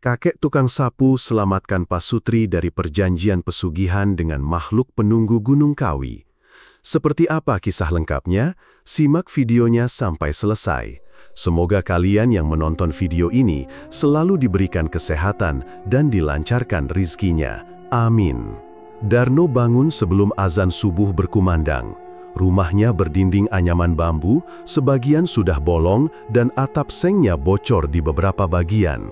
Kakek tukang sapu selamatkan Pasutri dari perjanjian pesugihan dengan makhluk penunggu Gunung Kawi. Seperti apa kisah lengkapnya? Simak videonya sampai selesai. Semoga kalian yang menonton video ini selalu diberikan kesehatan dan dilancarkan rizkinya. Amin. Darno bangun sebelum azan subuh berkumandang. Rumahnya berdinding anyaman bambu, sebagian sudah bolong dan atap sengnya bocor di beberapa bagian.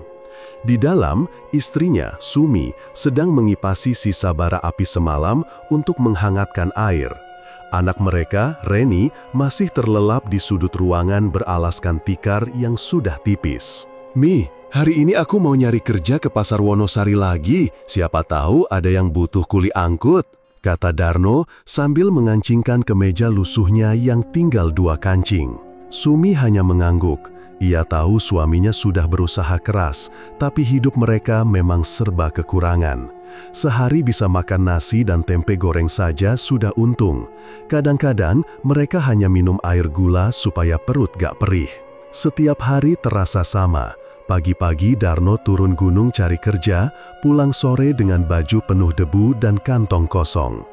Di dalam, istrinya, Sumi, sedang mengipasi sisa bara api semalam untuk menghangatkan air. Anak mereka, Reni, masih terlelap di sudut ruangan beralaskan tikar yang sudah tipis. Mi, hari ini aku mau nyari kerja ke Pasar Wonosari lagi. Siapa tahu ada yang butuh kuli angkut, kata Darno sambil mengancingkan kemeja lusuhnya yang tinggal 2 kancing. Sumi hanya mengangguk. Ia tahu suaminya sudah berusaha keras, tapi hidup mereka memang serba kekurangan. Sehari bisa makan nasi dan tempe goreng saja sudah untung. Kadang-kadang mereka hanya minum air gula supaya perut gak perih. Setiap hari terasa sama. Pagi-pagi Darno turun gunung cari kerja, pulang sore dengan baju penuh debu dan kantong kosong.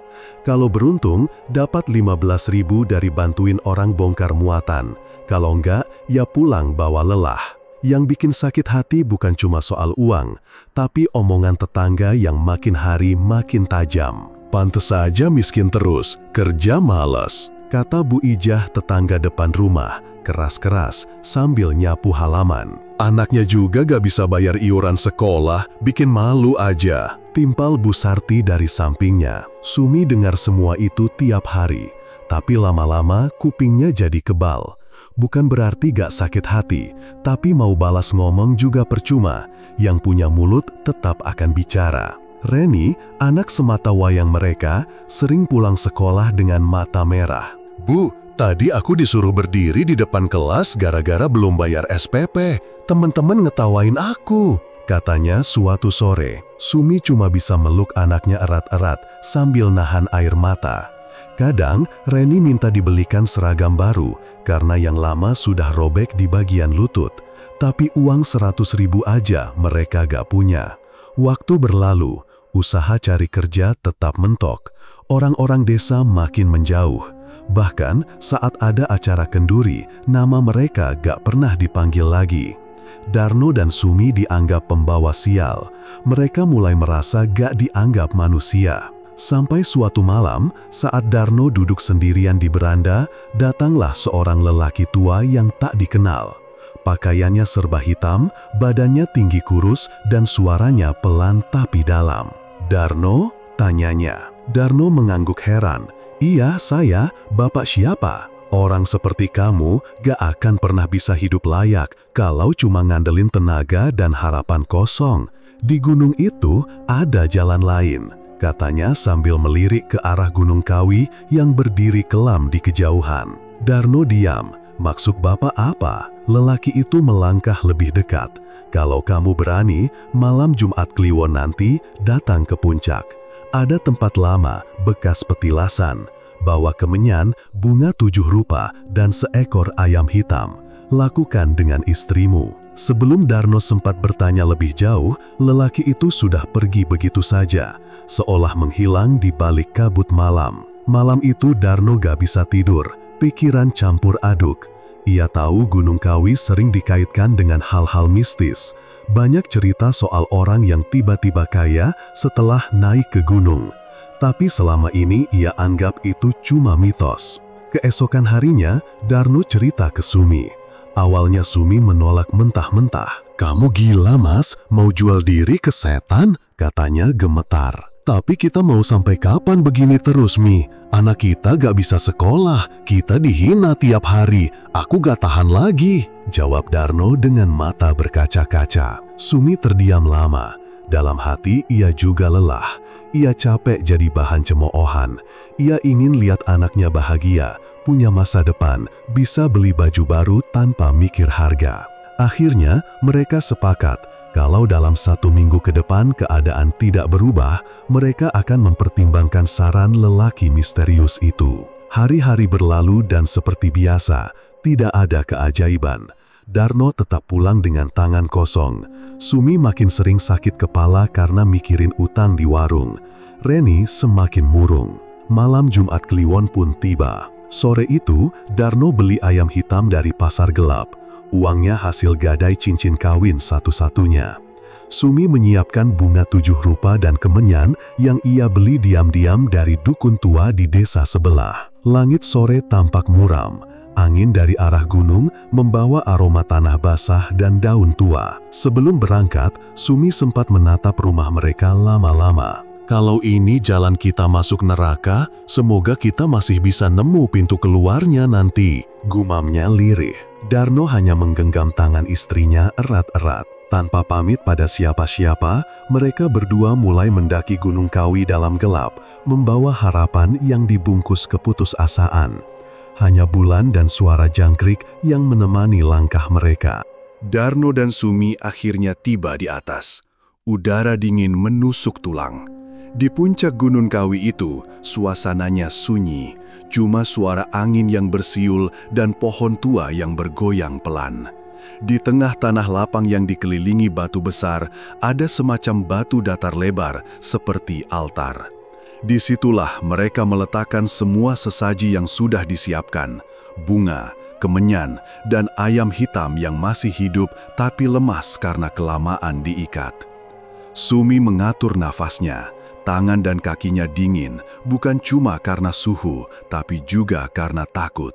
Kalau beruntung, dapat 15.000 dari bantuin orang bongkar muatan. Kalau enggak, ya pulang bawa lelah. Yang bikin sakit hati bukan cuma soal uang, tapi omongan tetangga yang makin hari makin tajam. Pantes saja miskin terus, kerja malas, kata Bu Ijah tetangga depan rumah, keras-keras sambil nyapu halaman. Anaknya juga gak bisa bayar iuran sekolah, bikin malu aja, timpal Bu Sarti dari sampingnya. Sumi dengar semua itu tiap hari, tapi lama-lama kupingnya jadi kebal. Bukan berarti gak sakit hati, tapi mau balas ngomong juga percuma. Yang punya mulut tetap akan bicara. Reni, anak semata wayang mereka, sering pulang sekolah dengan mata merah. Bu, tadi aku disuruh berdiri di depan kelas gara-gara belum bayar SPP. Temen-temen ngetawain aku, katanya suatu sore. Sumi cuma bisa meluk anaknya erat-erat sambil nahan air mata. Kadang, Reni minta dibelikan seragam baru karena yang lama sudah robek di bagian lutut. Tapi uang 100.000 aja mereka gak punya. Waktu berlalu, usaha cari kerja tetap mentok. Orang-orang desa makin menjauh. Bahkan saat ada acara kenduri, nama mereka gak pernah dipanggil lagi. Darno dan Sumi dianggap pembawa sial. Mereka mulai merasa gak dianggap manusia. Sampai suatu malam, saat Darno duduk sendirian di beranda, datanglah seorang lelaki tua yang tak dikenal. Pakaiannya serba hitam, badannya tinggi kurus, dan suaranya pelan tapi dalam. "Darno?" tanyanya. Darno mengangguk heran. "Iya, saya. Bapak siapa?" "Orang seperti kamu gak akan pernah bisa hidup layak kalau cuma ngandelin tenaga dan harapan kosong. Di gunung itu ada jalan lain," katanya sambil melirik ke arah Gunung Kawi yang berdiri kelam di kejauhan. Darno diam. "Maksud Bapak apa?" Lelaki itu melangkah lebih dekat. "Kalau kamu berani, malam Jumat Kliwon nanti datang ke puncak. Ada tempat lama, bekas petilasan. Bawa kemenyan, bunga 7 rupa, dan seekor ayam hitam. Lakukan dengan istrimu." Sebelum Darno sempat bertanya lebih jauh, lelaki itu sudah pergi begitu saja, seolah menghilang di balik kabut malam. Malam itu Darno gak bisa tidur, pikiran campur aduk. Ia tahu Gunung Kawi sering dikaitkan dengan hal-hal mistis. Banyak cerita soal orang yang tiba-tiba kaya setelah naik ke gunung. Tapi selama ini ia anggap itu cuma mitos. Keesokan harinya, Darno cerita ke Sumi. Awalnya Sumi menolak mentah-mentah. "Kamu gila, Mas? Mau jual diri ke setan?" katanya gemetar. "Tapi kita mau sampai kapan begini terus, Mi? Anak kita gak bisa sekolah, kita dihina tiap hari. Aku gak tahan lagi," jawab Darno dengan mata berkaca-kaca. Sumi terdiam lama. Dalam hati ia juga lelah. Ia capek jadi bahan cemoohan. Ia ingin lihat anaknya bahagia, punya masa depan, bisa beli baju baru tanpa mikir harga. Akhirnya mereka sepakat kalau dalam 1 minggu ke depan keadaan tidak berubah, mereka akan mempertimbangkan saran lelaki misterius itu. Hari-hari berlalu dan seperti biasa, tidak ada keajaiban. Darno tetap pulang dengan tangan kosong. Sumi makin sering sakit kepala karena mikirin utang di warung. Reni semakin murung. Malam Jumat Kliwon pun tiba. Sore itu, Darno beli ayam hitam dari pasar gelap. Uangnya hasil gadai cincin kawin satu-satunya. Sumi menyiapkan bunga 7 rupa dan kemenyan yang ia beli diam-diam dari dukun tua di desa sebelah. Langit sore tampak muram. Angin dari arah gunung membawa aroma tanah basah dan daun tua. Sebelum berangkat, Sumi sempat menatap rumah mereka lama-lama. Kalau ini jalan kita masuk neraka, semoga kita masih bisa nemu pintu keluarnya nanti, gumamnya lirih. Darno hanya menggenggam tangan istrinya erat-erat. Tanpa pamit pada siapa-siapa, mereka berdua mulai mendaki Gunung Kawi dalam gelap, membawa harapan yang dibungkus keputusasaan. Hanya bulan dan suara jangkrik yang menemani langkah mereka. Darno dan Sumi akhirnya tiba di atas. Udara dingin menusuk tulang. Di puncak Gunung Kawi itu, suasananya sunyi. Cuma suara angin yang bersiul dan pohon tua yang bergoyang pelan. Di tengah tanah lapang yang dikelilingi batu besar, ada semacam batu datar lebar seperti altar. Disitulah mereka meletakkan semua sesaji yang sudah disiapkan. Bunga, kemenyan, dan ayam hitam yang masih hidup tapi lemas karena kelamaan diikat. Sumi mengatur nafasnya. Tangan dan kakinya dingin, bukan cuma karena suhu, tapi juga karena takut.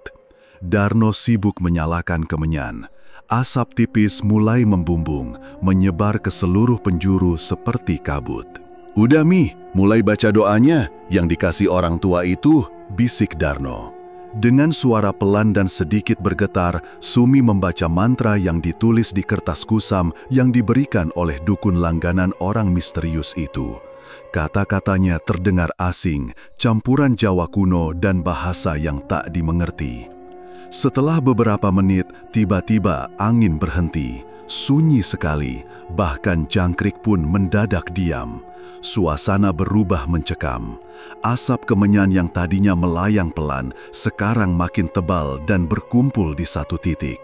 Darno sibuk menyalakan kemenyan. Asap tipis mulai membumbung, menyebar ke seluruh penjuru seperti kabut. "Udah Mi, mulai baca doanya yang dikasih orang tua itu," bisik Darno. Dengan suara pelan dan sedikit bergetar, Sumi membaca mantra yang ditulis di kertas kusam yang diberikan oleh dukun langganan orang misterius itu. Kata-katanya terdengar asing, campuran Jawa kuno dan bahasa yang tak dimengerti. Setelah beberapa menit, tiba-tiba angin berhenti. Sunyi sekali, bahkan jangkrik pun mendadak diam. Suasana berubah mencekam. Asap kemenyan yang tadinya melayang pelan, sekarang makin tebal dan berkumpul di satu titik.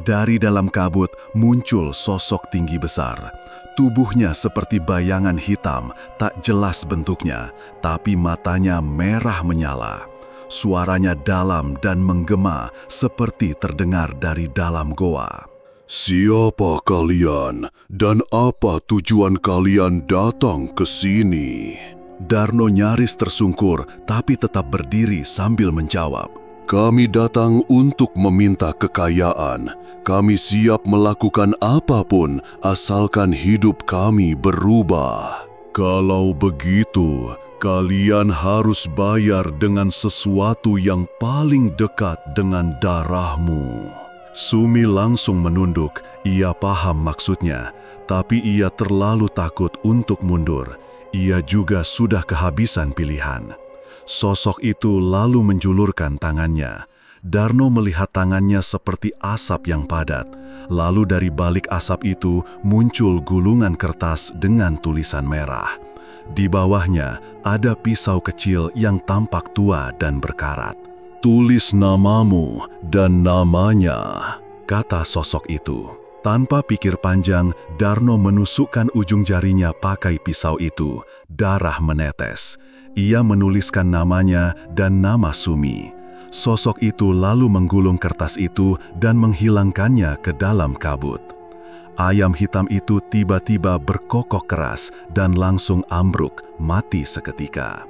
Dari dalam kabut muncul sosok tinggi besar. Tubuhnya seperti bayangan hitam, tak jelas bentuknya, tapi matanya merah menyala. Suaranya dalam dan menggema seperti terdengar dari dalam goa. "Siapa kalian dan apa tujuan kalian datang ke sini?" Darno nyaris tersungkur tapi tetap berdiri sambil menjawab. "Kami datang untuk meminta kekayaan. Kami siap melakukan apapun asalkan hidup kami berubah." "Kalau begitu, kalian harus bayar dengan sesuatu yang paling dekat dengan darahmu." Sumi langsung menunduk. Ia paham maksudnya, tapi ia terlalu takut untuk mundur. Ia juga sudah kehabisan pilihan. Sosok itu lalu menjulurkan tangannya. Darno melihat tangannya seperti asap yang padat. Lalu dari balik asap itu muncul gulungan kertas dengan tulisan merah. Di bawahnya ada pisau kecil yang tampak tua dan berkarat. "Tulis namamu dan namanya," kata sosok itu. Tanpa pikir panjang, Darno menusukkan ujung jarinya pakai pisau itu. Darah menetes. Ia menuliskan namanya dan nama Sumi. Sosok itu lalu menggulung kertas itu dan menghilangkannya ke dalam kabut. Ayam hitam itu tiba-tiba berkokok keras dan langsung ambruk, mati seketika.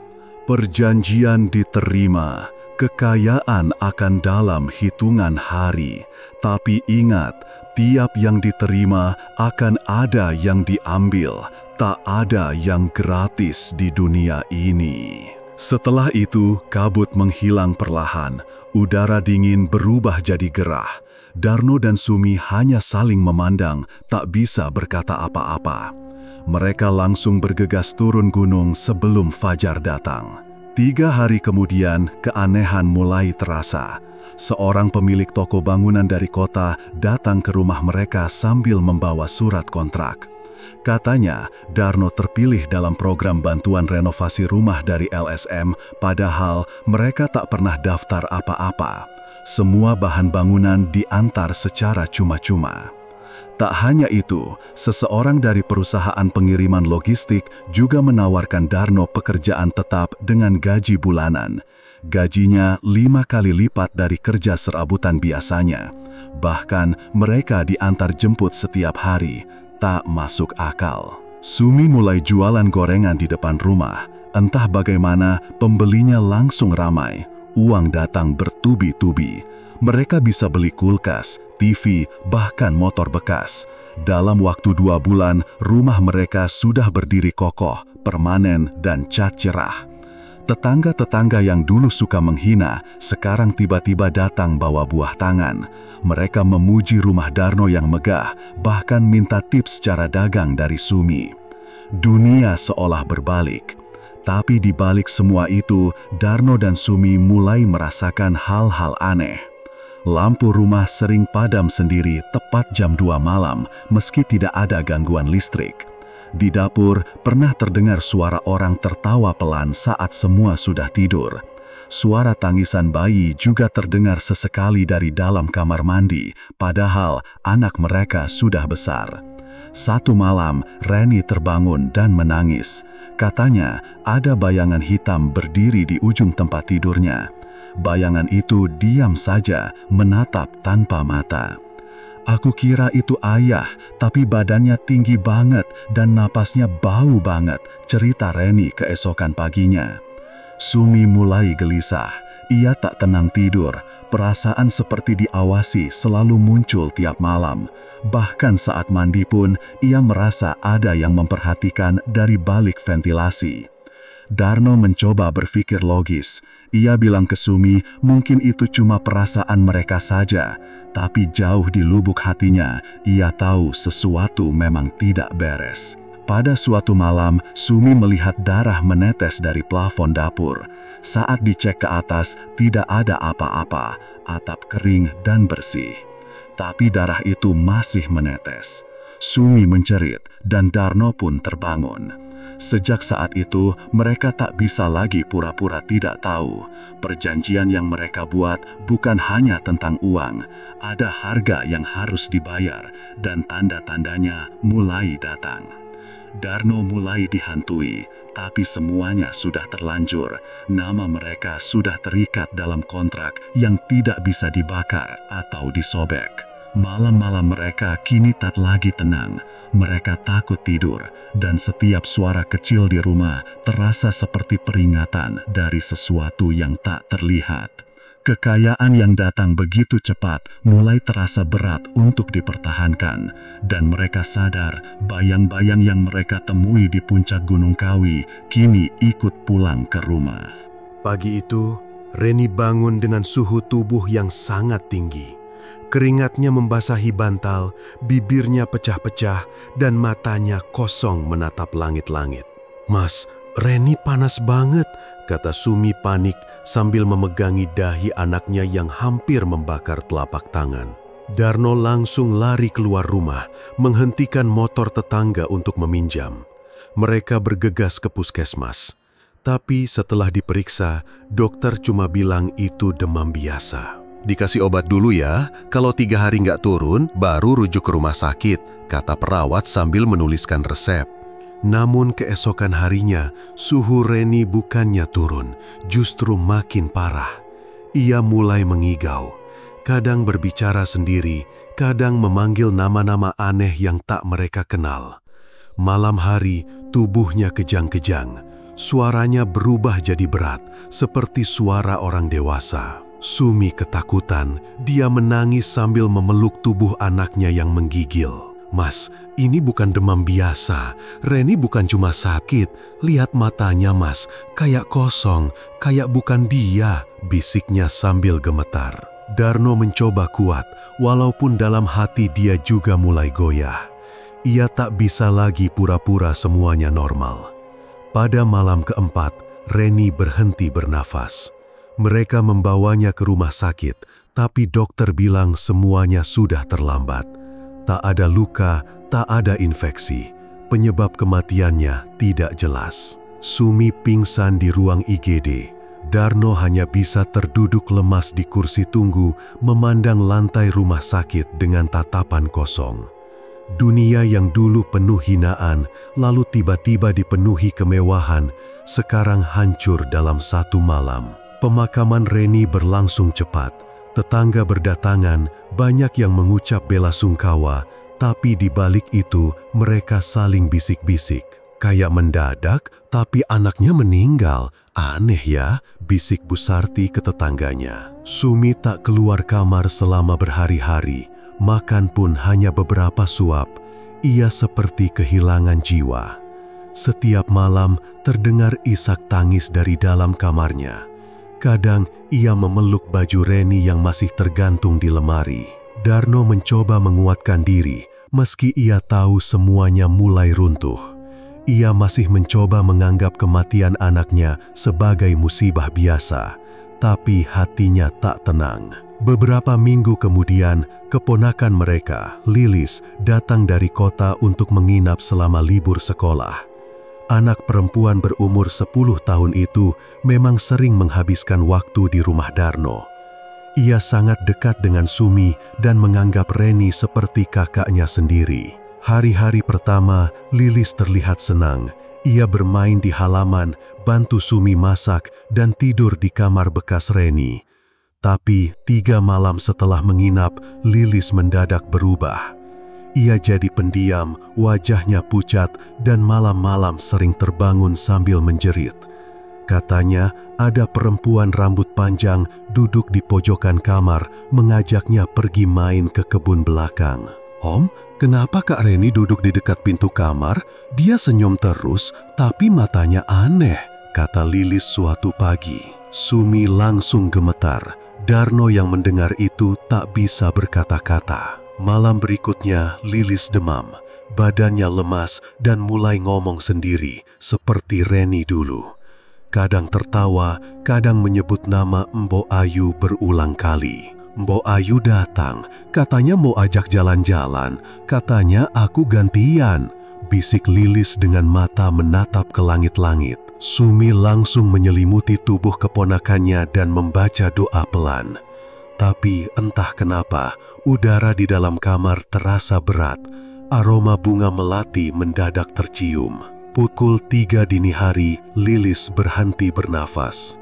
Perjanjian diterima, kekayaan akan dalam hitungan hari. Tapi ingat, tiap yang diterima akan ada yang diambil. Tak ada yang gratis di dunia ini. Setelah itu, kabut menghilang perlahan. Udara dingin berubah jadi gerah. Darno dan Sumi hanya saling memandang, tak bisa berkata apa-apa. Mereka langsung bergegas turun gunung sebelum fajar datang. 3 hari kemudian, keanehan mulai terasa. Seorang pemilik toko bangunan dari kota datang ke rumah mereka sambil membawa surat kontrak. Katanya, Darno terpilih dalam program bantuan renovasi rumah dari LSM, padahal mereka tak pernah daftar apa-apa. Semua bahan bangunan diantar secara cuma-cuma. Tak hanya itu, seseorang dari perusahaan pengiriman logistik juga menawarkan Darno pekerjaan tetap dengan gaji bulanan. Gajinya 5 kali lipat dari kerja serabutan biasanya. Bahkan mereka diantar jemput setiap hari. Tak masuk akal. Sumi mulai jualan gorengan di depan rumah. Entah bagaimana, pembelinya langsung ramai. Uang datang bertubi-tubi. Mereka bisa beli kulkas, TV, bahkan motor bekas. Dalam waktu 2 bulan, rumah mereka sudah berdiri kokoh, permanen, dan cat cerah. Tetangga-tetangga yang dulu suka menghina, sekarang tiba-tiba datang bawa buah tangan. Mereka memuji rumah Darno yang megah, bahkan minta tips cara dagang dari Sumi. Dunia seolah berbalik. Tapi di balik semua itu, Darno dan Sumi mulai merasakan hal-hal aneh. Lampu rumah sering padam sendiri tepat jam 2 malam, meski tidak ada gangguan listrik. Di dapur, pernah terdengar suara orang tertawa pelan saat semua sudah tidur. Suara tangisan bayi juga terdengar sesekali dari dalam kamar mandi, padahal anak mereka sudah besar. Satu malam, Reni terbangun dan menangis. Katanya, ada bayangan hitam berdiri di ujung tempat tidurnya. Bayangan itu diam saja, menatap tanpa mata. Aku kira itu ayah, tapi badannya tinggi banget dan napasnya bau banget, cerita Reni keesokan paginya. Sumi mulai gelisah. Ia tak tenang tidur. Perasaan seperti diawasi selalu muncul tiap malam. Bahkan saat mandi pun, ia merasa ada yang memperhatikan dari balik ventilasi. Darno mencoba berpikir logis. Ia bilang ke Sumi, mungkin itu cuma perasaan mereka saja. Tapi jauh di lubuk hatinya, ia tahu sesuatu memang tidak beres. Pada suatu malam, Sumi melihat darah menetes dari plafon dapur. Saat dicek ke atas, tidak ada apa-apa, atap kering dan bersih. Tapi darah itu masih menetes. Sumi mencerit, dan Darno pun terbangun. Sejak saat itu, mereka tak bisa lagi pura-pura tidak tahu. Perjanjian yang mereka buat bukan hanya tentang uang. Ada harga yang harus dibayar, dan tanda-tandanya mulai datang. Darno mulai dihantui, tapi semuanya sudah terlanjur. Nama mereka sudah terikat dalam kontrak yang tidak bisa dibakar atau disobek. Malam-malam mereka kini tak lagi tenang. Mereka takut tidur, dan setiap suara kecil di rumah terasa seperti peringatan dari sesuatu yang tak terlihat. Kekayaan yang datang begitu cepat mulai terasa berat untuk dipertahankan, dan mereka sadar bayang-bayang yang mereka temui di puncak Gunung Kawi kini ikut pulang ke rumah. Pagi itu, Reni bangun dengan suhu tubuh yang sangat tinggi. Keringatnya membasahi bantal, bibirnya pecah-pecah, dan matanya kosong menatap langit-langit. "Mas, Reni panas banget," kata Sumi panik sambil memegangi dahi anaknya yang hampir membakar telapak tangan. Darno langsung lari keluar rumah, menghentikan motor tetangga untuk meminjam. Mereka bergegas ke puskesmas. Tapi setelah diperiksa, dokter cuma bilang itu demam biasa. "Dikasih obat dulu ya, kalau 3 hari nggak turun, baru rujuk ke rumah sakit," kata perawat sambil menuliskan resep. Namun keesokan harinya, suhu Reni bukannya turun, justru makin parah. Ia mulai mengigau, kadang berbicara sendiri, kadang memanggil nama-nama aneh yang tak mereka kenal. Malam hari, tubuhnya kejang-kejang, suaranya berubah jadi berat, seperti suara orang dewasa. Sumi ketakutan, dia menangis sambil memeluk tubuh anaknya yang menggigil. "Mas, ini bukan demam biasa. Reni bukan cuma sakit. Lihat matanya, Mas, kayak kosong, kayak bukan dia," bisiknya sambil gemetar. Darno mencoba kuat, walaupun dalam hati dia juga mulai goyah. Ia tak bisa lagi pura-pura semuanya normal. Pada malam keempat, Reni berhenti bernafas. Mereka membawanya ke rumah sakit, tapi dokter bilang semuanya sudah terlambat. Tak ada luka, tak ada infeksi. penyebab kematiannya tidak jelas. Sumi pingsan di ruang IGD. Darno hanya bisa terduduk lemas di kursi tunggu, memandang lantai rumah sakit dengan tatapan kosong. Dunia yang dulu penuh hinaan, lalu tiba-tiba dipenuhi kemewahan, sekarang hancur dalam satu malam. Pemakaman Reni berlangsung cepat. Tetangga berdatangan, banyak yang mengucap bela sungkawa, tapi di balik itu mereka saling bisik-bisik. Kayak mendadak, tapi anaknya meninggal. Aneh ya, bisik Bu Sarti ke tetangganya. Sumi tak keluar kamar selama berhari-hari, makan pun hanya beberapa suap. Ia seperti kehilangan jiwa. Setiap malam terdengar isak tangis dari dalam kamarnya. Kadang ia memeluk baju Reni yang masih tergantung di lemari. Darno mencoba menguatkan diri, meski ia tahu semuanya mulai runtuh. Ia masih mencoba menganggap kematian anaknya sebagai musibah biasa, tapi hatinya tak tenang. Beberapa minggu kemudian, keponakan mereka, Lilis, datang dari kota untuk menginap selama libur sekolah. Anak perempuan berumur 10 tahun itu memang sering menghabiskan waktu di rumah Darno. Ia sangat dekat dengan Sumi dan menganggap Reni seperti kakaknya sendiri. Hari-hari pertama, Lilis terlihat senang. Ia bermain di halaman, bantu Sumi masak, dan tidur di kamar bekas Reni. Tapi 3 malam setelah menginap, Lilis mendadak berubah. Ia jadi pendiam, wajahnya pucat, dan malam-malam sering terbangun sambil menjerit. Katanya, ada perempuan rambut panjang duduk di pojokan kamar, mengajaknya pergi main ke kebun belakang. "Om, kenapa Kak Reni duduk di dekat pintu kamar? Dia senyum terus, tapi matanya aneh," kata Lilis suatu pagi. Sumi langsung gemetar. Darno yang mendengar itu tak bisa berkata-kata. Malam berikutnya, Lilis demam. Badannya lemas dan mulai ngomong sendiri, seperti Reni dulu. Kadang tertawa, kadang menyebut nama Mbok Ayu berulang kali. Mbok Ayu datang, katanya mau ajak jalan-jalan, katanya aku gantian, bisik Lilis dengan mata menatap ke langit-langit. Sumi langsung menyelimuti tubuh keponakannya dan membaca doa pelan. Tapi entah kenapa, udara di dalam kamar terasa berat. Aroma bunga melati mendadak tercium. Pukul 3 dini hari, Lilis berhenti bernafas.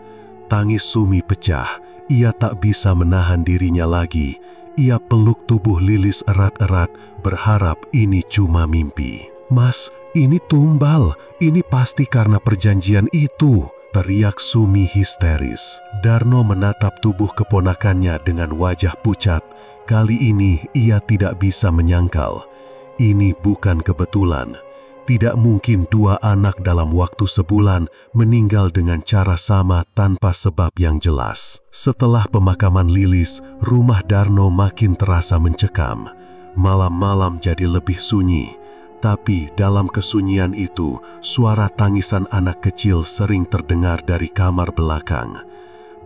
Tangis Sumi pecah. Ia tak bisa menahan dirinya lagi. Ia peluk tubuh Lilis erat-erat, berharap ini cuma mimpi. "Mas, ini tumbal. Ini pasti karena perjanjian itu," teriak Sumi histeris. Darno menatap tubuh keponakannya dengan wajah pucat. Kali ini ia tidak bisa menyangkal. Ini bukan kebetulan. Tidak mungkin 2 anak dalam waktu sebulan meninggal dengan cara sama tanpa sebab yang jelas. Setelah pemakaman Lilis, rumah Darno makin terasa mencekam. Malam-malam jadi lebih sunyi. Tapi dalam kesunyian itu, suara tangisan anak kecil sering terdengar dari kamar belakang.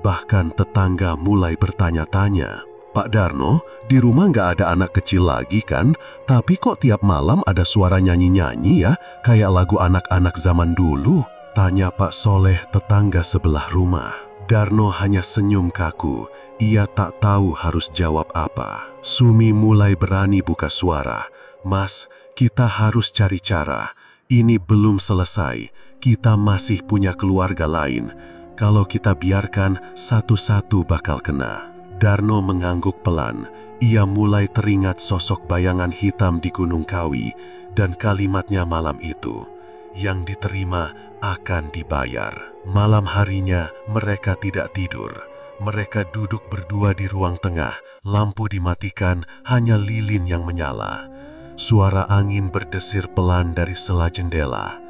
Bahkan tetangga mulai bertanya-tanya, "Pak Darno, di rumah nggak ada anak kecil lagi kan? Tapi kok tiap malam ada suara nyanyi-nyanyi ya, kayak lagu anak-anak zaman dulu?" tanya Pak Soleh, tetangga sebelah rumah. Darno hanya senyum kaku. Ia tak tahu harus jawab apa. Sumi mulai berani buka suara. "Mas, kita harus cari cara. Ini belum selesai. Kita masih punya keluarga lain. Kalau kita biarkan, satu-satu bakal kena." Darno mengangguk pelan. Ia mulai teringat sosok bayangan hitam di Gunung Kawi dan kalimatnya malam itu, "Yang diterima akan dibayar." Malam harinya mereka tidak tidur. Mereka duduk berdua di ruang tengah. Lampu dimatikan, hanya lilin yang menyala. Suara angin berdesir pelan dari sela jendela.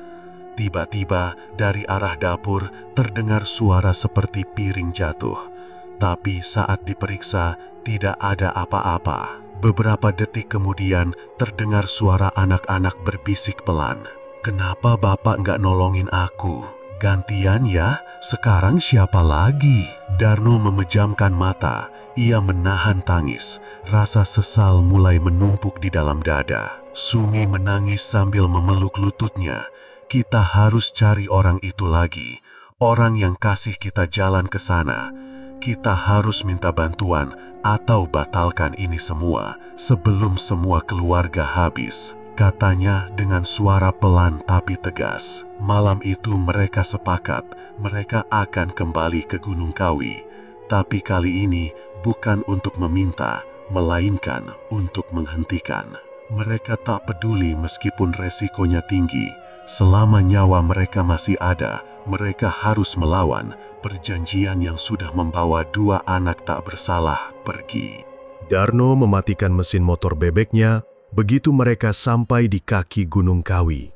Tiba-tiba dari arah dapur terdengar suara seperti piring jatuh. Tapi saat diperiksa, tidak ada apa-apa. Beberapa detik kemudian, terdengar suara anak-anak berbisik pelan. "Kenapa Bapak nggak nolongin aku?" Gantian ya, sekarang siapa lagi? Darno memejamkan mata. Ia menahan tangis. Rasa sesal mulai menumpuk di dalam dada. Sumi menangis sambil memeluk lututnya. Kita harus cari orang itu lagi. Orang yang kasih kita jalan ke sana. Kita harus minta bantuan atau batalkan ini semua sebelum semua keluarga habis. Katanya dengan suara pelan tapi tegas. Malam itu mereka sepakat mereka akan kembali ke Gunung Kawi. Tapi kali ini bukan untuk meminta, melainkan untuk menghentikan. Mereka tak peduli meskipun resikonya tinggi. Selama nyawa mereka masih ada, mereka harus melawan perjanjian yang sudah membawa 2 anak tak bersalah pergi. Darno mematikan mesin motor bebeknya begitu mereka sampai di kaki Gunung Kawi.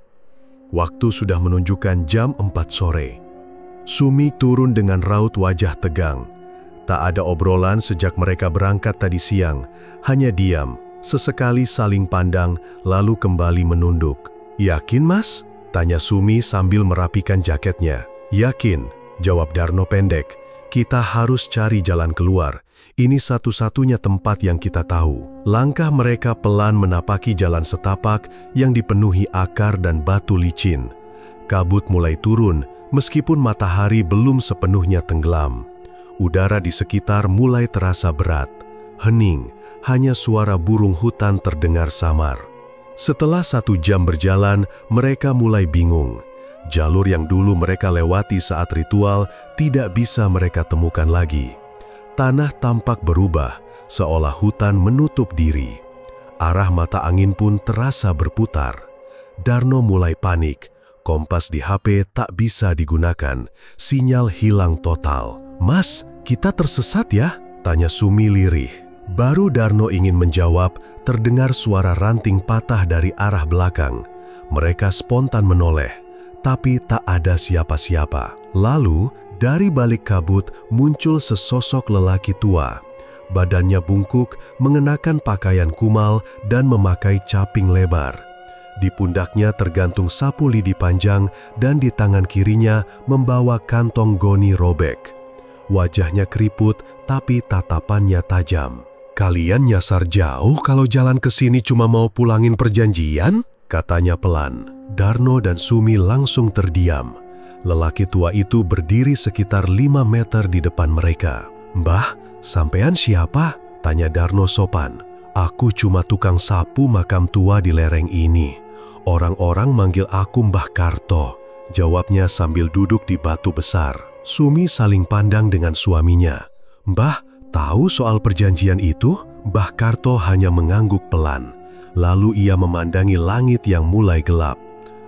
Waktu sudah menunjukkan jam 4 sore. Sumi turun dengan raut wajah tegang. Tak ada obrolan sejak mereka berangkat tadi siang, hanya diam, sesekali saling pandang, lalu kembali menunduk. "Yakin, Mas?" tanya Sumi sambil merapikan jaketnya. "Yakin," jawab Darno pendek. "Kita harus cari jalan keluar. Ini satu-satunya tempat yang kita tahu." Langkah mereka pelan menapaki jalan setapak yang dipenuhi akar dan batu licin. Kabut mulai turun, meskipun matahari belum sepenuhnya tenggelam. Udara di sekitar mulai terasa berat, hening, hanya suara burung hutan terdengar samar. Setelah 1 jam berjalan, mereka mulai bingung. Jalur yang dulu mereka lewati saat ritual tidak bisa mereka temukan lagi. Tanah tampak berubah, seolah hutan menutup diri. Arah mata angin pun terasa berputar. Darno mulai panik. Kompas di HP tak bisa digunakan. Sinyal hilang total. "Mas, kita tersesat ya?" tanya Sumi lirih. Baru Darno ingin menjawab, terdengar suara ranting patah dari arah belakang. Mereka spontan menoleh, tapi tak ada siapa-siapa. Lalu, dari balik kabut muncul sesosok lelaki tua. Badannya bungkuk, mengenakan pakaian kumal dan memakai caping lebar. Di pundaknya tergantung sapu lidi panjang dan di tangan kirinya membawa kantong goni robek. Wajahnya keriput tapi tatapannya tajam. "Kalian nyasar jauh kalau jalan ke sini cuma mau pulangin perjanjian?" katanya pelan. Darno dan Sumi langsung terdiam. Lelaki tua itu berdiri sekitar 5 meter di depan mereka. "Mbah, sampean siapa?" tanya Darno sopan. "Aku cuma tukang sapu makam tua di lereng ini. Orang-orang manggil aku Mbah Karto," jawabnya sambil duduk di batu besar. Sumi saling pandang dengan suaminya. "Mbah, tahu soal perjanjian itu?" Mbah Karto hanya mengangguk pelan. Lalu ia memandangi langit yang mulai gelap.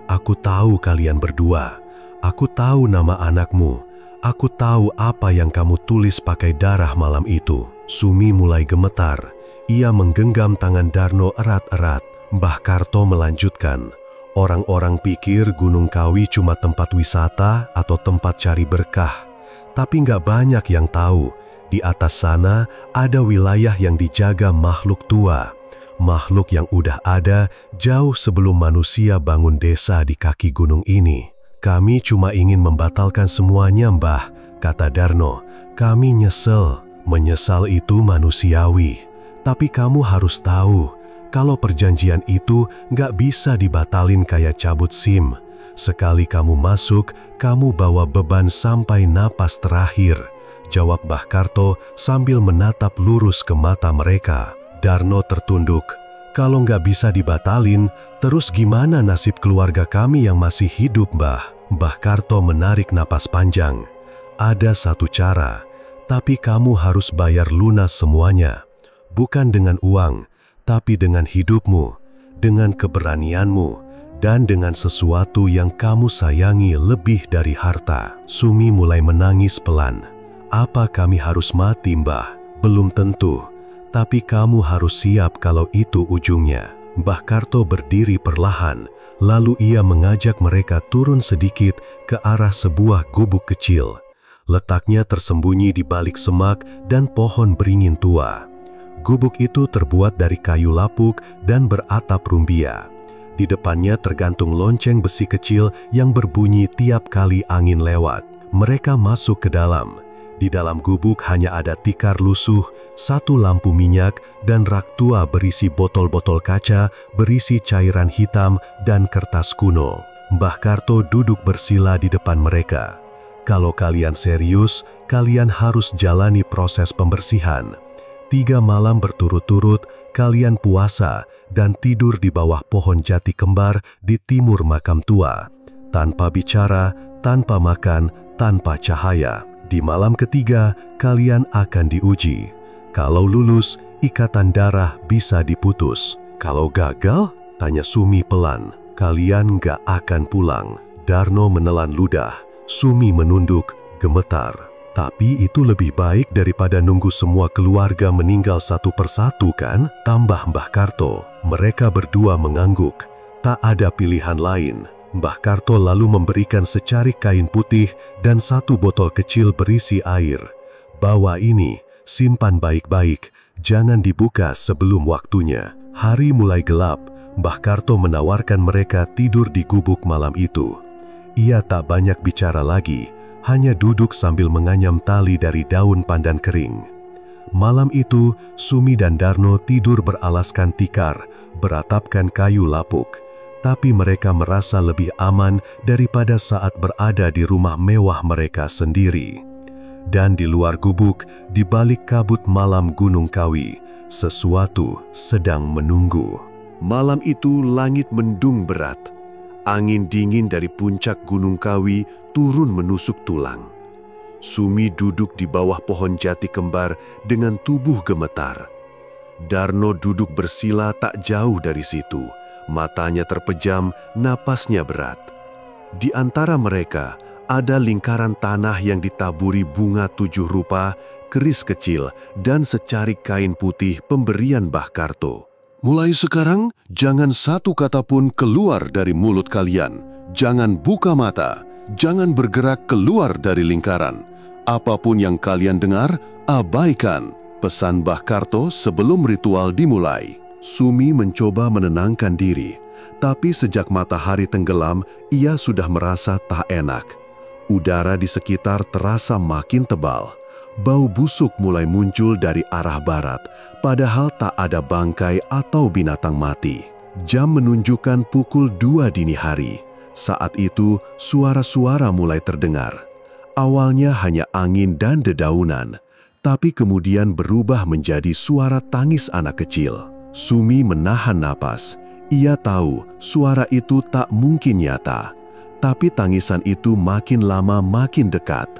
"Aku tahu kalian berdua. Aku tahu nama anakmu. Aku tahu apa yang kamu tulis pakai darah malam itu." Sumi mulai gemetar. Ia menggenggam tangan Darno erat-erat. Mbah Karto melanjutkan, "Orang-orang pikir Gunung Kawi cuma tempat wisata atau tempat cari berkah. Tapi nggak banyak yang tahu, di atas sana ada wilayah yang dijaga makhluk tua. Makhluk yang udah ada jauh sebelum manusia bangun desa di kaki gunung ini. Kami cuma ingin membatalkan semuanya, Mbah," kata Darno. "Kami nyesel. Menyesal itu manusiawi. Tapi kamu harus tahu, kalau perjanjian itu nggak bisa dibatalin kayak cabut SIM. Sekali kamu masuk, kamu bawa beban sampai napas terakhir," jawab Mbah Karto sambil menatap lurus ke mata mereka. Darno tertunduk. "Kalau nggak bisa dibatalin, terus gimana nasib keluarga kami yang masih hidup, Mbah?" Mbah Karto menarik napas panjang. "Ada satu cara, tapi kamu harus bayar lunas semuanya. Bukan dengan uang, tapi dengan hidupmu, dengan keberanianmu, dan dengan sesuatu yang kamu sayangi lebih dari harta." Sumi mulai menangis pelan. "Apa kami harus mati, Mbah?" "Belum tentu, tapi kamu harus siap kalau itu ujungnya." Mbah Karto berdiri perlahan, lalu ia mengajak mereka turun sedikit ke arah sebuah gubuk kecil. Letaknya tersembunyi di balik semak dan pohon beringin tua. Gubuk itu terbuat dari kayu lapuk dan beratap rumbia. Di depannya tergantung lonceng besi kecil yang berbunyi tiap kali angin lewat. Mereka masuk ke dalam. Di dalam gubuk hanya ada tikar lusuh, satu lampu minyak, dan rak tua berisi botol-botol kaca, berisi cairan hitam dan kertas kuno. Mbah Karto duduk bersila di depan mereka. Kalau kalian serius, kalian harus jalani proses pembersihan. 3 malam berturut-turut, kalian puasa dan tidur di bawah pohon jati kembar di timur makam tua. Tanpa bicara, tanpa makan, tanpa cahaya. Di malam ketiga, kalian akan diuji. Kalau lulus, ikatan darah bisa diputus. Kalau gagal, tanya Sumi pelan, kalian gak akan pulang. Darno menelan ludah. Sumi menunduk, gemetar. Tapi itu lebih baik daripada nunggu semua keluarga meninggal satu persatu kan? Tambah Mbah Karto. Mereka berdua mengangguk. Tak ada pilihan lain. Mbah Karto lalu memberikan secari kain putih dan 1 botol kecil berisi air. Bawa ini, simpan baik-baik, jangan dibuka sebelum waktunya. Hari mulai gelap, Mbah Karto menawarkan mereka tidur di gubuk malam itu. Ia tak banyak bicara lagi, hanya duduk sambil menganyam tali dari daun pandan kering. Malam itu, Sumi dan Darno tidur beralaskan tikar, beratapkan kayu lapuk. Tapi mereka merasa lebih aman daripada saat berada di rumah mewah mereka sendiri. Dan di luar gubuk, di balik kabut malam Gunung Kawi, sesuatu sedang menunggu. Malam itu langit mendung berat. Angin dingin dari puncak Gunung Kawi turun menusuk tulang. Sumi duduk di bawah pohon jati kembar dengan tubuh gemetar. Darno duduk bersila tak jauh dari situ. Matanya terpejam, napasnya berat. Di antara mereka ada lingkaran tanah yang ditaburi bunga 7 rupa, keris kecil, dan secari kain putih pemberian Mbah Karto. Mulai sekarang, jangan satu kata pun keluar dari mulut kalian. Jangan buka mata, jangan bergerak keluar dari lingkaran. Apapun yang kalian dengar, abaikan, pesan Mbah Karto sebelum ritual dimulai. Sumi mencoba menenangkan diri, tapi sejak matahari tenggelam, ia sudah merasa tak enak. Udara di sekitar terasa makin tebal. Bau busuk mulai muncul dari arah barat, padahal tak ada bangkai atau binatang mati. Jam menunjukkan pukul 2 dini hari. Saat itu, suara-suara mulai terdengar. Awalnya hanya angin dan dedaunan, tapi kemudian berubah menjadi suara tangis anak kecil. Sumi menahan napas. Ia tahu suara itu tak mungkin nyata, tapi tangisan itu makin lama makin dekat.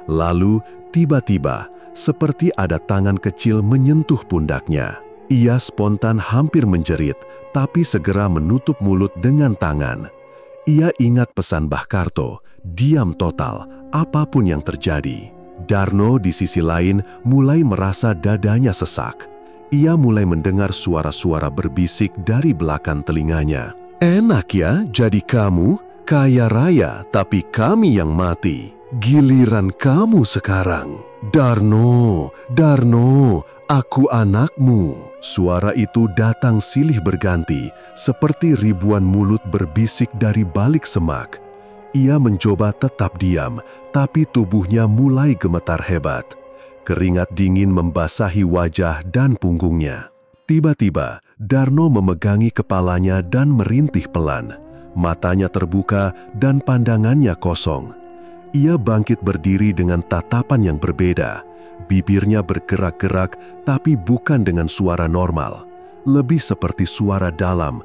Lalu, tiba-tiba, seperti ada tangan kecil menyentuh pundaknya. Ia spontan hampir menjerit, tapi segera menutup mulut dengan tangan. Ia ingat pesan Mbah Karto, diam total, apapun yang terjadi. Darno di sisi lain mulai merasa dadanya sesak. Ia mulai mendengar suara-suara berbisik dari belakang telinganya. Enak ya jadi kamu, kaya raya tapi kami yang mati. Giliran kamu sekarang. Darno, Darno, aku anakmu. Suara itu datang silih berganti, seperti ribuan mulut berbisik dari balik semak. Ia mencoba tetap diam, tapi tubuhnya mulai gemetar hebat. Keringat dingin membasahi wajah dan punggungnya. Tiba-tiba, Darno memegangi kepalanya dan merintih pelan. Matanya terbuka dan pandangannya kosong. Ia bangkit berdiri dengan tatapan yang berbeda. Bibirnya bergerak-gerak, tapi bukan dengan suara normal. Lebih seperti suara dalam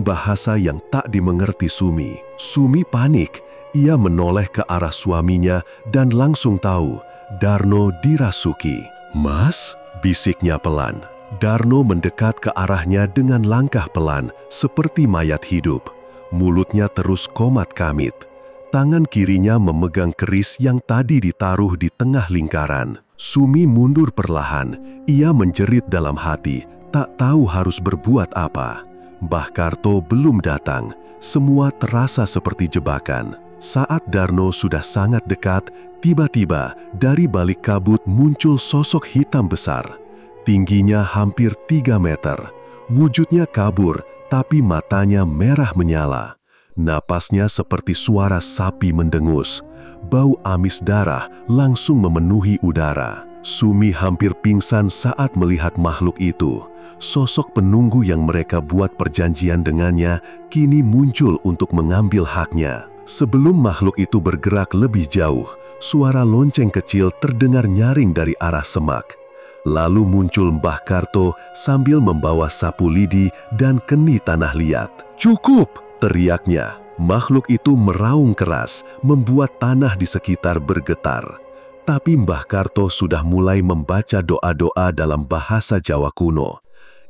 bahasa yang tak dimengerti Sumi. Sumi panik. Ia menoleh ke arah suaminya dan langsung tahu Darno dirasuki. Mas, bisiknya pelan. Darno mendekat ke arahnya dengan langkah pelan, seperti mayat hidup. Mulutnya terus komat-kamit. Tangan kirinya memegang keris yang tadi ditaruh di tengah lingkaran. Sumi mundur perlahan. Ia menjerit dalam hati, tak tahu harus berbuat apa. Mbah Karto belum datang. Semua terasa seperti jebakan. Saat Darno sudah sangat dekat, tiba-tiba dari balik kabut muncul sosok hitam besar. Tingginya hampir 3 meter. Wujudnya kabur, tapi matanya merah menyala. Napasnya seperti suara sapi mendengus. Bau amis darah langsung memenuhi udara. Sumi hampir pingsan saat melihat makhluk itu. Sosok penunggu yang mereka buat perjanjian dengannya kini muncul untuk mengambil haknya. Sebelum makhluk itu bergerak lebih jauh, suara lonceng kecil terdengar nyaring dari arah semak. Lalu muncul Mbah Karto sambil membawa sapu lidi dan keni tanah liat. "Cukup!" teriaknya. Makhluk itu meraung keras, membuat tanah di sekitar bergetar. Tapi Mbah Karto sudah mulai membaca doa-doa dalam bahasa Jawa kuno.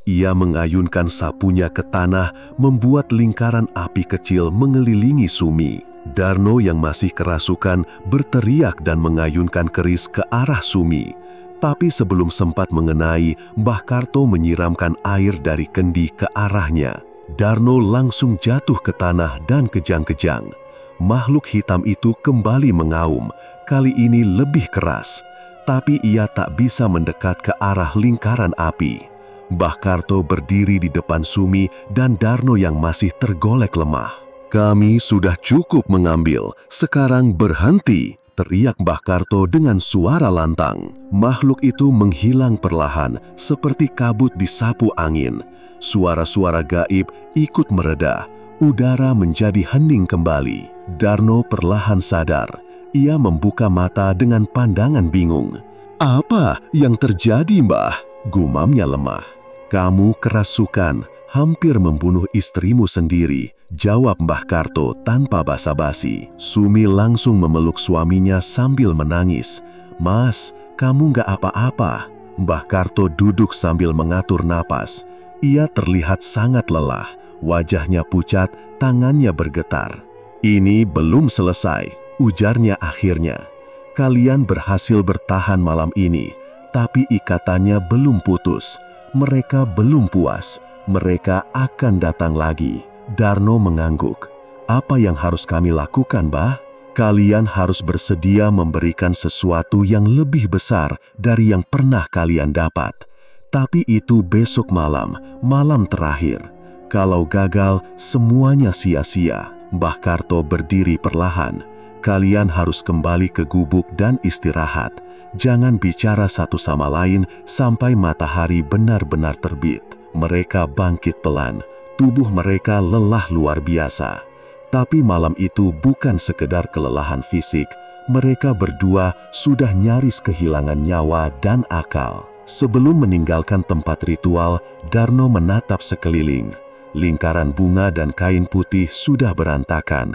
Ia mengayunkan sapunya ke tanah, membuat lingkaran api kecil mengelilingi Sumi. Darno yang masih kerasukan berteriak dan mengayunkan keris ke arah Sumi. Tapi sebelum sempat mengenai, Mbah Karto menyiramkan air dari kendi ke arahnya. Darno langsung jatuh ke tanah dan kejang-kejang. Makhluk hitam itu kembali mengaum, kali ini lebih keras. Tapi ia tak bisa mendekat ke arah lingkaran api. Mbah Karto berdiri di depan Sumi dan Darno yang masih tergolek lemah. "Kami sudah cukup mengambil, sekarang berhenti," teriak Mbah Karto dengan suara lantang. Makhluk itu menghilang perlahan, seperti kabut disapu angin. Suara-suara gaib ikut mereda, udara menjadi hening kembali. Darno perlahan sadar. Ia membuka mata dengan pandangan bingung. "Apa yang terjadi, Mbah?" gumamnya lemah. "Kamu kerasukan, hampir membunuh istrimu sendiri," jawab Mbah Karto tanpa basa-basi. Sumi langsung memeluk suaminya sambil menangis. "Mas, kamu nggak apa-apa." Mbah Karto duduk sambil mengatur napas. Ia terlihat sangat lelah, wajahnya pucat, tangannya bergetar. "Ini belum selesai," ujarnya akhirnya. "Kalian berhasil bertahan malam ini, tapi ikatannya belum putus. Mereka belum puas. Mereka akan datang lagi." Darno mengangguk. "Apa yang harus kami lakukan, Mbah?" "Kalian harus bersedia memberikan sesuatu yang lebih besar dari yang pernah kalian dapat. Tapi itu besok malam, malam terakhir. Kalau gagal, semuanya sia-sia." Mbah Karto berdiri perlahan. "Kalian harus kembali ke gubuk dan istirahat. Jangan bicara satu sama lain sampai matahari benar-benar terbit." Mereka bangkit pelan. Tubuh mereka lelah luar biasa. Tapi malam itu bukan sekedar kelelahan fisik. Mereka berdua sudah nyaris kehilangan nyawa dan akal. Sebelum meninggalkan tempat ritual, Darno menatap sekeliling. Lingkaran bunga dan kain putih sudah berantakan.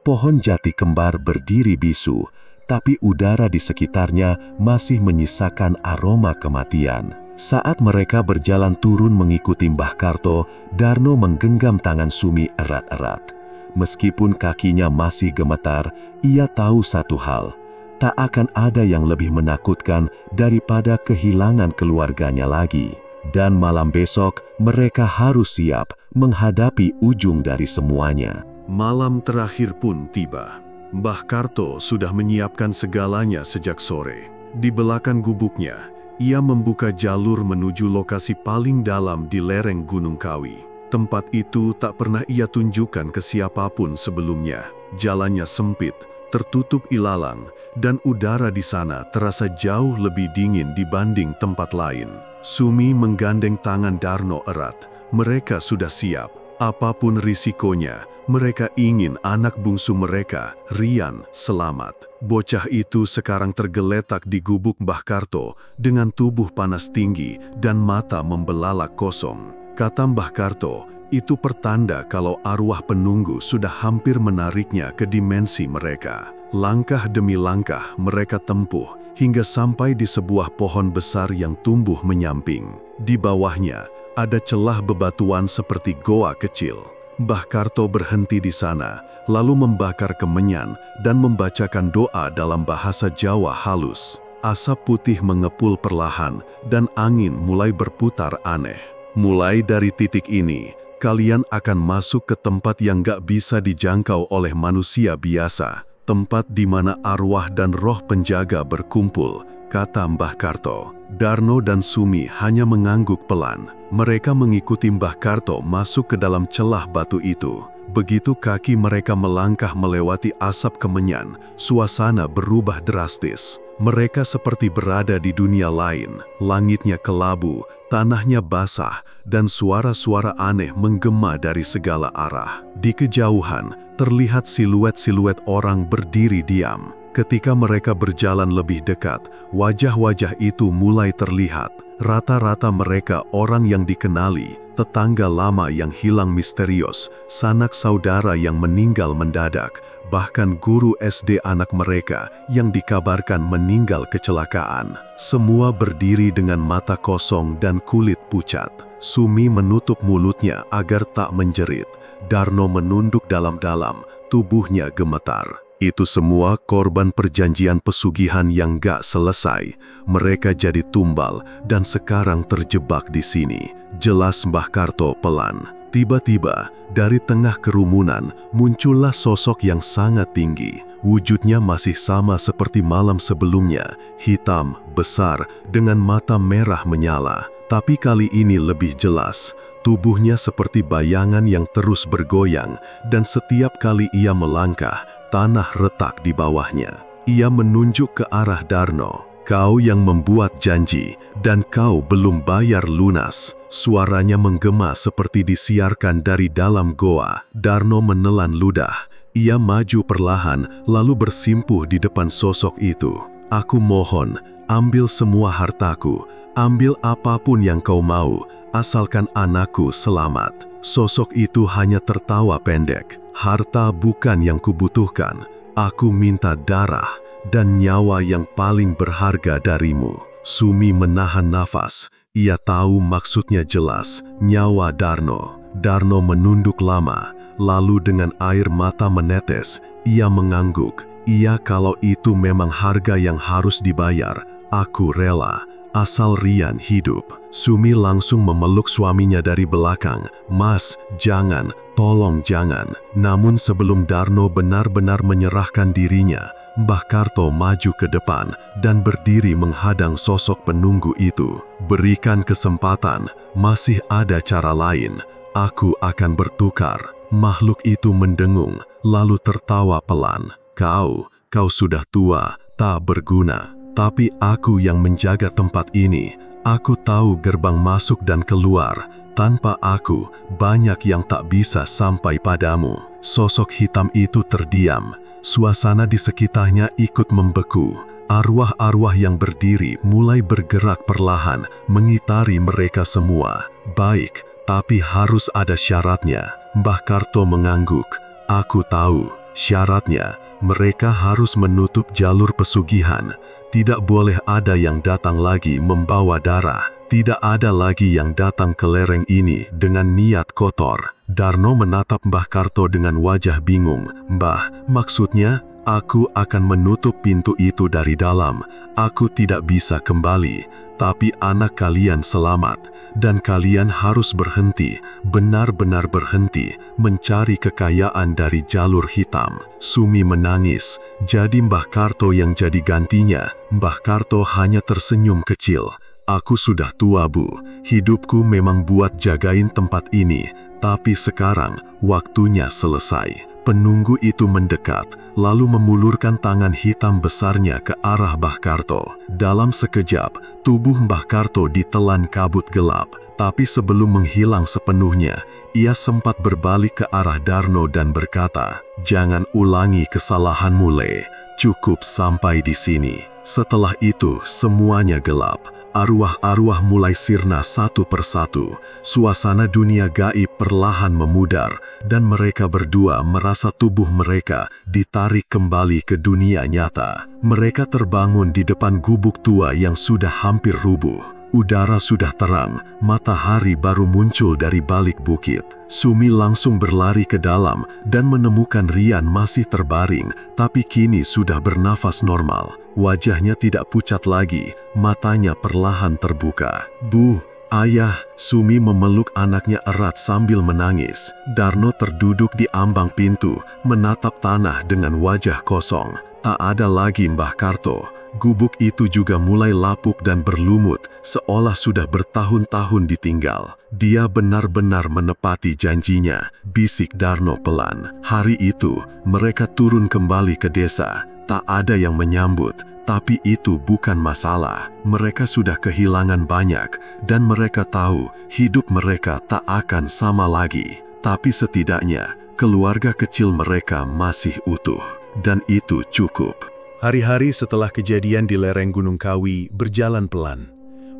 Pohon jati kembar berdiri bisu, tapi udara di sekitarnya masih menyisakan aroma kematian. Saat mereka berjalan turun mengikuti Mbah Karto, Darno menggenggam tangan Sumi erat-erat. Meskipun kakinya masih gemetar, ia tahu satu hal. Tak akan ada yang lebih menakutkan daripada kehilangan keluarganya lagi. Dan malam besok, mereka harus siap menghadapi ujung dari semuanya. Malam terakhir pun tiba. Mbah Karto sudah menyiapkan segalanya sejak sore. Di belakang gubuknya, ia membuka jalur menuju lokasi paling dalam di lereng Gunung Kawi. Tempat itu tak pernah ia tunjukkan ke siapapun sebelumnya. Jalannya sempit, tertutup ilalang, dan udara di sana terasa jauh lebih dingin dibanding tempat lain. Sumi menggandeng tangan Darno erat. Mereka sudah siap. Apapun risikonya, mereka ingin anak bungsu mereka, Rian, selamat. Bocah itu sekarang tergeletak di gubuk Mbah Karto dengan tubuh panas tinggi dan mata membelalak kosong. Kata Mbah Karto, itu pertanda kalau arwah penunggu sudah hampir menariknya ke dimensi mereka. Langkah demi langkah mereka tempuh hingga sampai di sebuah pohon besar yang tumbuh menyamping. Di bawahnya ada celah bebatuan seperti goa kecil. Mbah Karto berhenti di sana, lalu membakar kemenyan dan membacakan doa dalam bahasa Jawa halus. Asap putih mengepul perlahan dan angin mulai berputar aneh. Mulai dari titik ini, kalian akan masuk ke tempat yang gak bisa dijangkau oleh manusia biasa. Tempat di mana arwah dan roh penjaga berkumpul. kata Mbah Karto. Darno dan Sumi hanya mengangguk pelan. Mereka mengikuti Mbah Karto masuk ke dalam celah batu itu. Begitu kaki mereka melangkah melewati asap kemenyan, suasana berubah drastis. Mereka seperti berada di dunia lain. Langitnya kelabu, tanahnya basah, dan suara-suara aneh menggema dari segala arah. Di kejauhan, terlihat siluet-siluet orang berdiri diam. Ketika mereka berjalan lebih dekat, wajah-wajah itu mulai terlihat. Rata-rata mereka orang yang dikenali, tetangga lama yang hilang misterius, sanak saudara yang meninggal mendadak, bahkan guru SD anak mereka yang dikabarkan meninggal kecelakaan. Semua berdiri dengan mata kosong dan kulit pucat. Sumi menutup mulutnya agar tak menjerit. Darno menunduk dalam-dalam, tubuhnya gemetar. Itu semua korban perjanjian pesugihan yang gak selesai. Mereka jadi tumbal dan sekarang terjebak di sini. Jelas Mbah Karto pelan. Tiba-tiba, dari tengah kerumunan, muncullah sosok yang sangat tinggi. Wujudnya masih sama seperti malam sebelumnya, hitam, besar, dengan mata merah menyala. Tapi kali ini lebih jelas. Tubuhnya seperti bayangan yang terus bergoyang, dan setiap kali ia melangkah, tanah retak di bawahnya. Ia menunjuk ke arah Darno. Kau yang membuat janji, dan kau belum bayar lunas. Suaranya menggema seperti disiarkan dari dalam goa. Darno menelan ludah. Ia maju perlahan, lalu bersimpuh di depan sosok itu. Aku mohon, ambil semua hartaku, ambil apapun yang kau mau, asalkan anakku selamat. Sosok itu hanya tertawa pendek. Harta bukan yang kubutuhkan. Aku minta darah dan nyawa yang paling berharga darimu. Sumi menahan nafas. Ia tahu maksudnya jelas, nyawa Darno. Darno menunduk lama, lalu dengan air mata menetes, ia mengangguk. Iya, kalau itu memang harga yang harus dibayar, aku rela. Asal Rian hidup. Sumi langsung memeluk suaminya dari belakang. Mas, jangan, tolong jangan. Namun sebelum Darno benar-benar menyerahkan dirinya, Mbah Karto maju ke depan dan berdiri menghadang sosok penunggu itu. Berikan kesempatan, masih ada cara lain. Aku akan bertukar. Makhluk itu mendengung, lalu tertawa pelan. Kau sudah tua, tak berguna. Tapi aku yang menjaga tempat ini. Aku tahu gerbang masuk dan keluar. Tanpa aku, banyak yang tak bisa sampai padamu. Sosok hitam itu terdiam. Suasana di sekitarnya ikut membeku. Arwah-arwah yang berdiri mulai bergerak perlahan, mengitari mereka semua. Baik, tapi harus ada syaratnya. Mbah Karto mengangguk. Aku tahu, syaratnya, mereka harus menutup jalur pesugihan. Tidak boleh ada yang datang lagi membawa darah. Tidak ada lagi yang datang ke lereng ini dengan niat kotor. Darno menatap Mbah Karto dengan wajah bingung. Mbah, maksudnya, aku akan menutup pintu itu dari dalam. Aku tidak bisa kembali. Tapi anak kalian selamat. Dan kalian harus berhenti, benar-benar berhenti, mencari kekayaan dari jalur hitam. Sumi menangis. Jadi Mbah Karto yang jadi gantinya. Mbah Karto hanya tersenyum kecil. Aku sudah tua, Bu. Hidupku memang buat jagain tempat ini. Tapi sekarang, waktunya selesai. Penunggu itu mendekat, lalu memulurkan tangan hitam besarnya ke arah Mbah Karto. Dalam sekejap, tubuh Mbah Karto ditelan kabut gelap. Tapi sebelum menghilang sepenuhnya, ia sempat berbalik ke arah Darno dan berkata, "Jangan ulangi kesalahanmu, Le. Cukup sampai di sini." Setelah itu, semuanya gelap. Arwah-arwah mulai sirna satu persatu. Suasana dunia gaib perlahan memudar, dan mereka berdua merasa tubuh mereka ditarik kembali ke dunia nyata. Mereka terbangun di depan gubuk tua yang sudah hampir rubuh. Udara sudah terang, matahari baru muncul dari balik bukit. Sumi langsung berlari ke dalam dan menemukan Rian masih terbaring, tapi kini sudah bernafas normal. Wajahnya tidak pucat lagi, matanya perlahan terbuka. "Bu, Ayah." Sumi memeluk anaknya erat sambil menangis. Darno terduduk di ambang pintu, menatap tanah dengan wajah kosong. Tak ada lagi Mbah Karto, Gubuk itu juga mulai lapuk dan berlumut, seolah sudah bertahun-tahun ditinggal. Dia benar-benar menepati janjinya, bisik Darno pelan. Hari itu, mereka turun kembali ke desa. Tak ada yang menyambut, tapi itu bukan masalah. Mereka sudah kehilangan banyak, dan mereka tahu hidup mereka tak akan sama lagi. Tapi setidaknya, keluarga kecil mereka masih utuh. Dan itu cukup. Hari-hari setelah kejadian di lereng Gunung Kawi berjalan pelan.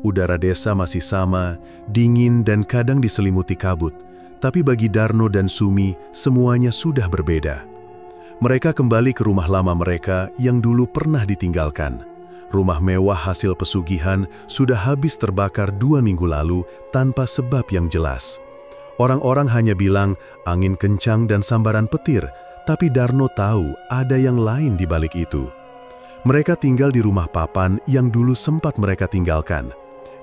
Udara desa masih sama, dingin dan kadang diselimuti kabut. Tapi bagi Darno dan Sumi, semuanya sudah berbeda. Mereka kembali ke rumah lama mereka yang dulu pernah ditinggalkan. Rumah mewah hasil pesugihan sudah habis terbakar 2 minggu lalu tanpa sebab yang jelas. Orang-orang hanya bilang angin kencang dan sambaran petir, tapi Darno tahu ada yang lain di balik itu. Mereka tinggal di rumah papan yang dulu sempat mereka tinggalkan.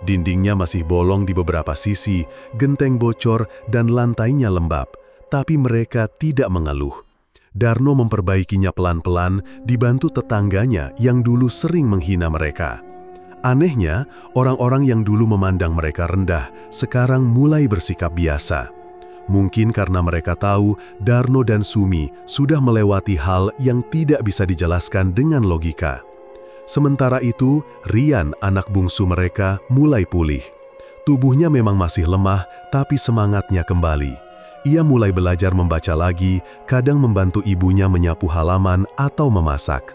Dindingnya masih bolong di beberapa sisi, genteng bocor dan lantainya lembab, tapi mereka tidak mengeluh. Darno memperbaikinya pelan-pelan, dibantu tetangganya yang dulu sering menghina mereka. Anehnya, orang-orang yang dulu memandang mereka rendah, sekarang mulai bersikap biasa. Mungkin karena mereka tahu Darno dan Sumi sudah melewati hal yang tidak bisa dijelaskan dengan logika. Sementara itu, Rian, anak bungsu mereka, mulai pulih. Tubuhnya memang masih lemah, tapi semangatnya kembali. Ia mulai belajar membaca lagi, kadang membantu ibunya menyapu halaman atau memasak.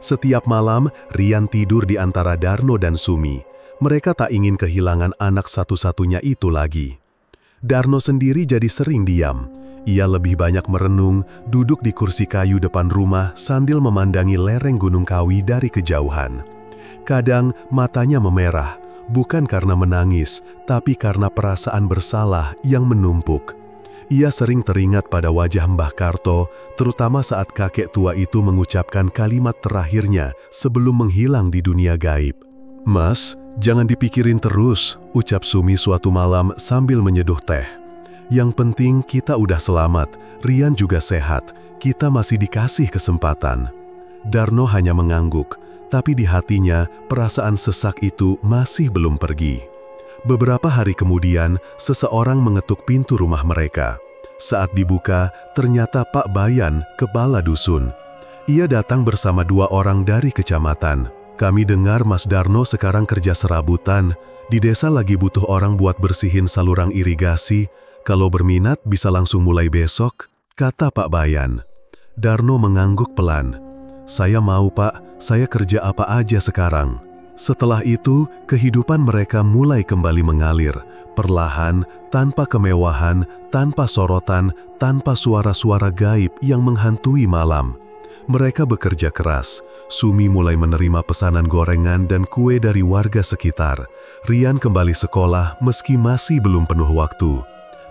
Setiap malam, Rian tidur di antara Darno dan Sumi. Mereka tak ingin kehilangan anak satu-satunya itu lagi. Darno sendiri jadi sering diam. Ia lebih banyak merenung, duduk di kursi kayu depan rumah sambil memandangi lereng Gunung Kawi dari kejauhan. Kadang matanya memerah, bukan karena menangis, tapi karena perasaan bersalah yang menumpuk. Ia sering teringat pada wajah Mbah Karto, terutama saat kakek tua itu mengucapkan kalimat terakhirnya sebelum menghilang di dunia gaib. "Mas, jangan dipikirin terus," ucap Sumi suatu malam sambil menyeduh teh. "Yang penting kita udah selamat, Rian juga sehat, kita masih dikasih kesempatan." Darno hanya mengangguk, tapi di hatinya perasaan sesak itu masih belum pergi. Beberapa hari kemudian, seseorang mengetuk pintu rumah mereka. Saat dibuka, ternyata Pak Bayan, kepala dusun. Ia datang bersama 2 orang dari kecamatan. "Kami dengar Mas Darno sekarang kerja serabutan. Di desa lagi butuh orang buat bersihin saluran irigasi. Kalau berminat bisa langsung mulai besok," kata Pak Bayan. Darno mengangguk pelan. "Saya mau, Pak. Saya kerja apa aja sekarang." Setelah itu, kehidupan mereka mulai kembali mengalir, perlahan, tanpa kemewahan, tanpa sorotan, tanpa suara-suara gaib yang menghantui malam. Mereka bekerja keras. Sumi mulai menerima pesanan gorengan dan kue dari warga sekitar. Rian kembali sekolah meski masih belum penuh waktu.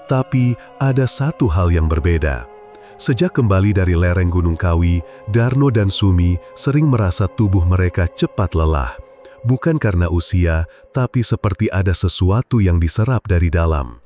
Tapi ada satu hal yang berbeda. Sejak kembali dari lereng Gunung Kawi, Darno dan Sumi sering merasa tubuh mereka cepat lelah. Bukan karena usia, tapi seperti ada sesuatu yang diserap dari dalam.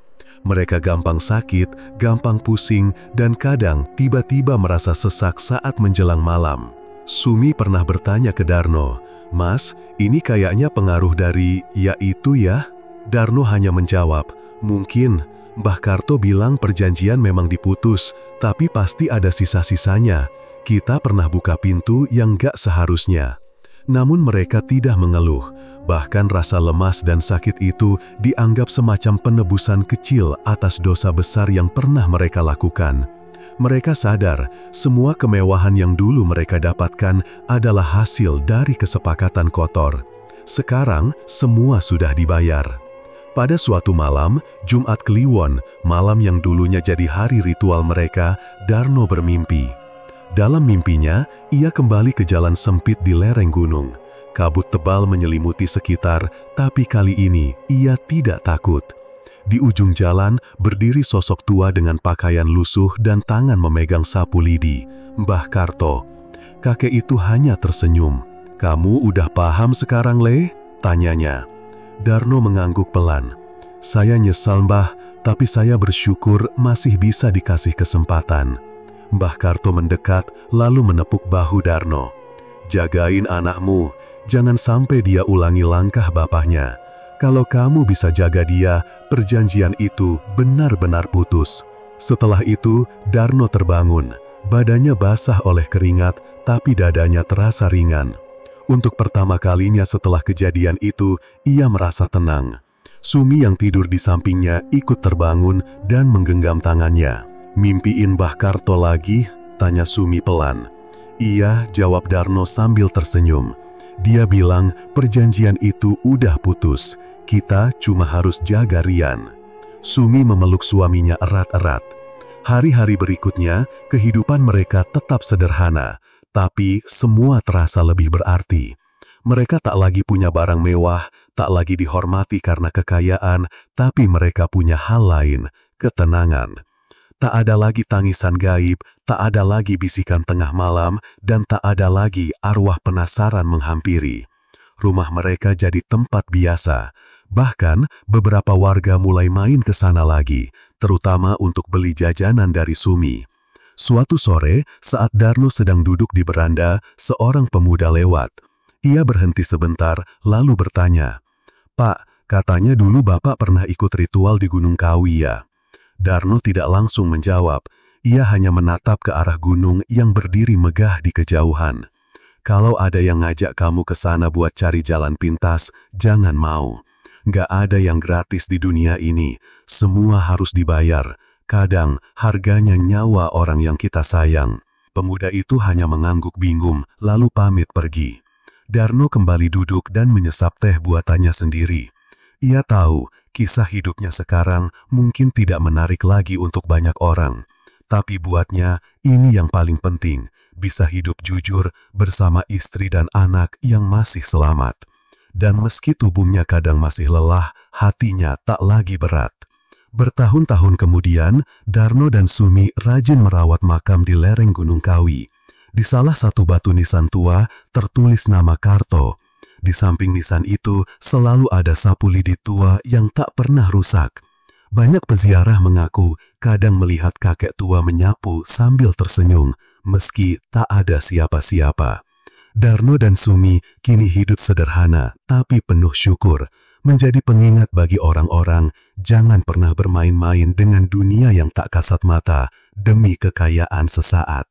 Mereka gampang sakit, gampang pusing, dan kadang tiba-tiba merasa sesak saat menjelang malam. Sumi pernah bertanya ke Darno, "Mas, ini kayaknya pengaruh dari itu ya?" Darno hanya menjawab, "Mungkin. Mbah Karto bilang perjanjian memang diputus, tapi pasti ada sisa-sisanya. Kita pernah buka pintu yang gak seharusnya." Namun mereka tidak mengeluh, bahkan rasa lemas dan sakit itu dianggap semacam penebusan kecil atas dosa besar yang pernah mereka lakukan. Mereka sadar, semua kemewahan yang dulu mereka dapatkan adalah hasil dari kesepakatan kotor. Sekarang, semua sudah dibayar. Pada suatu malam, Jumat Kliwon, malam yang dulunya jadi hari ritual mereka, Darno bermimpi. Dalam mimpinya, ia kembali ke jalan sempit di lereng gunung. Kabut tebal menyelimuti sekitar, tapi kali ini ia tidak takut. Di ujung jalan, berdiri sosok tua dengan pakaian lusuh dan tangan memegang sapu lidi, Mbah Karto. Kakek itu hanya tersenyum. "Kamu udah paham sekarang, Le?" tanyanya. Darno mengangguk pelan. "Saya nyesal, Mbah, tapi saya bersyukur masih bisa dikasih kesempatan." Mbah Karto mendekat, lalu menepuk bahu Darno. Jagain anakmu, jangan sampai dia ulangi langkah bapaknya. Kalau kamu bisa jaga dia, perjanjian itu benar-benar putus. Setelah itu, Darno terbangun. Badannya basah oleh keringat, tapi dadanya terasa ringan. Untuk pertama kalinya setelah kejadian itu, ia merasa tenang. Sumi yang tidur di sampingnya ikut terbangun dan menggenggam tangannya. "Mimpiin Mbah Karto lagi?" tanya Sumi pelan. "Iya," jawab Darno sambil tersenyum. Dia bilang perjanjian itu udah putus, kita cuma harus jaga Rian. Sumi memeluk suaminya erat-erat. Hari-hari berikutnya, kehidupan mereka tetap sederhana, tapi semua terasa lebih berarti. Mereka tak lagi punya barang mewah, tak lagi dihormati karena kekayaan, tapi mereka punya hal lain, ketenangan. Tak ada lagi tangisan gaib, tak ada lagi bisikan tengah malam, dan tak ada lagi arwah penasaran menghampiri. Rumah mereka jadi tempat biasa. Bahkan, beberapa warga mulai main ke sana lagi, terutama untuk beli jajanan dari Sumi. Suatu sore, saat Darno sedang duduk di beranda, seorang pemuda lewat. Ia berhenti sebentar, lalu bertanya, "Pak, katanya dulu Bapak pernah ikut ritual di Gunung Kawi ya?" Darno tidak langsung menjawab, ia hanya menatap ke arah gunung yang berdiri megah di kejauhan. "Kalau ada yang ngajak kamu ke sana buat cari jalan pintas, jangan mau. Nggak ada yang gratis di dunia ini, semua harus dibayar. Kadang harganya nyawa orang yang kita sayang." Pemuda itu hanya mengangguk bingung, lalu pamit pergi. Darno kembali duduk dan menyesap teh buatannya sendiri. Ia tahu, kisah hidupnya sekarang mungkin tidak menarik lagi untuk banyak orang. Tapi buatnya, ini yang paling penting, bisa hidup jujur bersama istri dan anak yang masih selamat. Dan meski tubuhnya kadang masih lelah, hatinya tak lagi berat. Bertahun-tahun kemudian, Darno dan Sumi rajin merawat makam di lereng Gunung Kawi. Di salah satu batu nisan tua, tertulis nama Karto. Di samping nisan itu selalu ada sapu lidi tua yang tak pernah rusak. Banyak peziarah mengaku kadang melihat kakek tua menyapu sambil tersenyum meski tak ada siapa-siapa. Darno dan Sumi kini hidup sederhana tapi penuh syukur, menjadi pengingat bagi orang-orang jangan pernah bermain-main dengan dunia yang tak kasat mata demi kekayaan sesaat.